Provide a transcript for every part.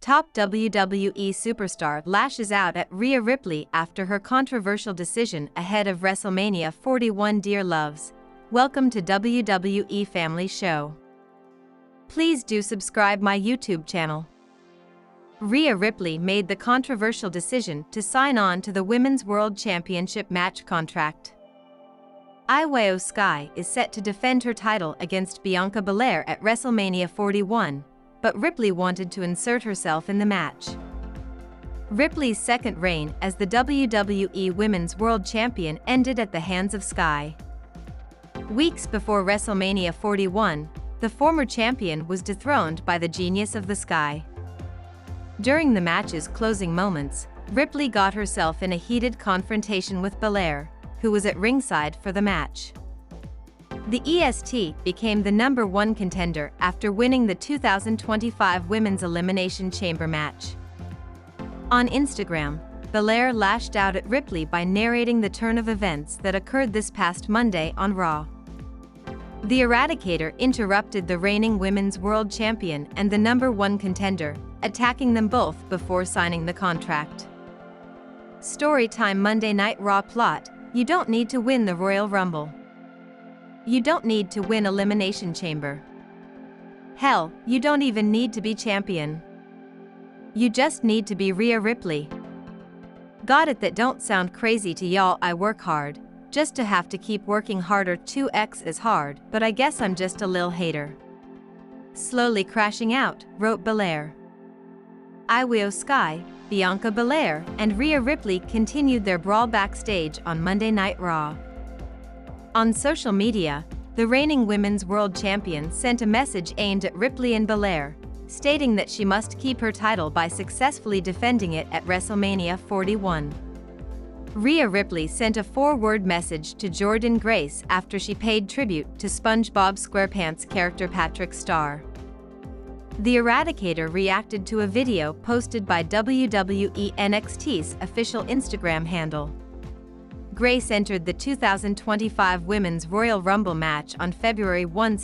Top WWE Superstar lashes out at Rhea Ripley after her controversial decision ahead of WrestleMania 41. Dear loves, welcome to WWE Family Show. Please do subscribe my YouTube channel. Rhea Ripley made the controversial decision to sign on to the Women's World Championship match contract. Io Sky is set to defend her title against Bianca Belair at WrestleMania 41. But Ripley wanted to insert herself in the match. Ripley's second reign as the WWE Women's World Champion ended at the hands of Sky. Weeks before WrestleMania 41, the former champion was dethroned by the Genius of the Sky. During the match's closing moments, Ripley got herself in a heated confrontation with Belair, who was at ringside for the match. The EST became the #1 contender after winning the 2025 Women's Elimination Chamber match. On Instagram, Belair lashed out at Ripley by narrating the turn of events that occurred this past Monday on Raw. The Eradicator interrupted the reigning Women's World Champion and the #1 contender, attacking them both before signing the contract. Storytime Monday Night Raw plot: you don't need to win the Royal Rumble. You don't need to win Elimination Chamber. Hell, you don't even need to be champion. You just need to be Rhea Ripley. Got it? That don't sound crazy to y'all. I work hard, just to have to keep working harder 2x as hard, but I guess I'm just a lil hater. Slowly crashing out, wrote Belair. Io Sky, Bianca Belair, and Rhea Ripley continued their brawl backstage on Monday Night Raw. On social media, the reigning Women's World Champion sent a message aimed at Ripley and Belair, stating that she must keep her title by successfully defending it at WrestleMania 41. Rhea Ripley sent a 4-word message to Jordynne Grace after she paid tribute to SpongeBob SquarePants character Patrick Star. The Eradicator reacted to a video posted by WWE NXT's official Instagram handle. Grace entered the 2025 Women's Royal Rumble match on February 1,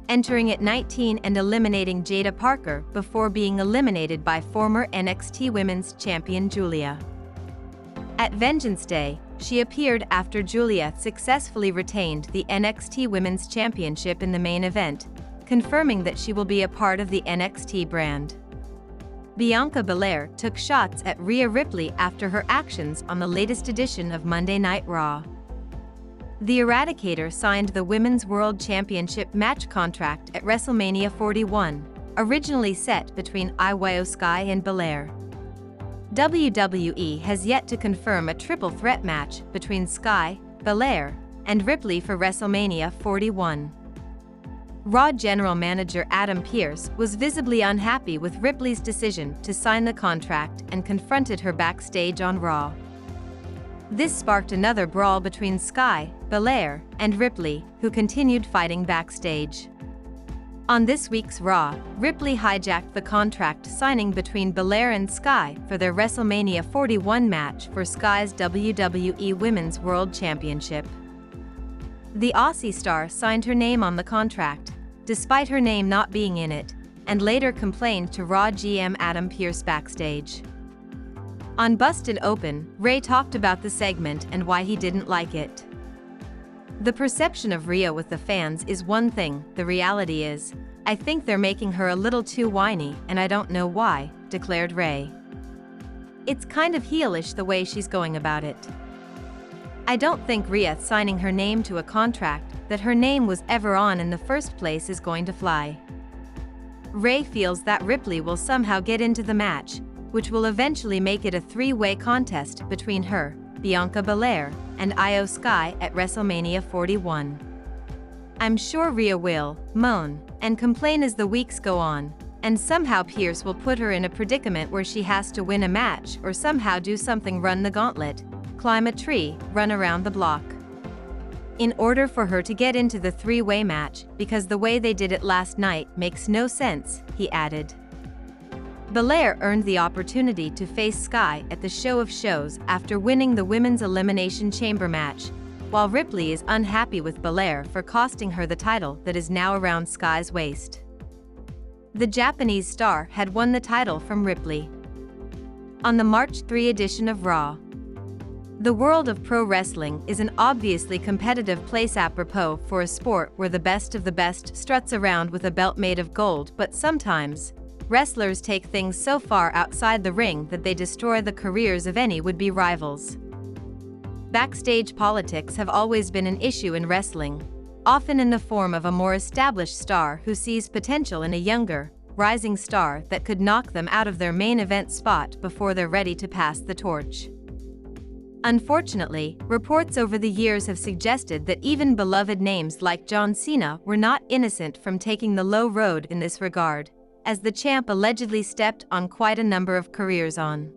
entering at 19 and eliminating Jada Parker before being eliminated by former NXT Women's Champion Julia. At Vengeance Day, she appeared after Julia successfully retained the NXT Women's Championship in the main event, confirming that she will be a part of the NXT brand. Bianca Belair took shots at Rhea Ripley after her actions on the latest edition of Monday Night Raw. The Eradicator signed the Women's World Championship match contract at WrestleMania 41, originally set between Io Sky and Belair. WWE has yet to confirm a triple threat match between Sky, Belair, and Ripley for WrestleMania 41. Raw General Manager Adam Pearce was visibly unhappy with Ripley's decision to sign the contract and confronted her backstage on Raw. This sparked another brawl between Sky, Belair, and Ripley, who continued fighting backstage. On this week's Raw, Ripley hijacked the contract signing between Belair and Sky for their WrestleMania 41 match for Sky's WWE Women's World Championship. The Aussie star signed her name on the contract, despite her name not being in it, and later complained to Raw GM Adam Pearce backstage. On Busted Open, Ray talked about the segment and why he didn't like it. The perception of Rhea with the fans is one thing, the reality is, I think they're making her a little too whiny and I don't know why, declared Ray. It's kind of heelish the way she's going about it. I don't think Rhea signing her name to a contract that her name was ever on in the first place is going to fly. Ray feels that Ripley will somehow get into the match, which will eventually make it a 3-way contest between her, Bianca Belair, and Io Sky at WrestleMania 41. I'm sure Rhea will moan and complain as the weeks go on, and somehow Pearce will put her in a predicament where she has to win a match or somehow do something, run the gauntlet, climb a tree, run around the block, in order for her to get into the 3-way match, because the way they did it last night makes no sense, he added. Belair earned the opportunity to face Sky at the Show of Shows after winning the Women's Elimination Chamber match, while Ripley is unhappy with Belair for costing her the title that is now around Sky's waist. the Japanese star had won the title from Ripley. On the March 3 edition of Raw. The world of pro wrestling is an obviously competitive place apropos for a sport where the best of the best struts around with a belt made of gold, but sometimes, wrestlers take things so far outside the ring that they destroy the careers of any would-be rivals. Backstage politics have always been an issue in wrestling, often in the form of a more established star who sees potential in a younger, rising star that could knock them out of their main event spot before they're ready to pass the torch. Unfortunately, reports over the years have suggested that even beloved names like John Cena were not innocent from taking the low road in this regard, as the champ allegedly stepped on quite a number of careers on.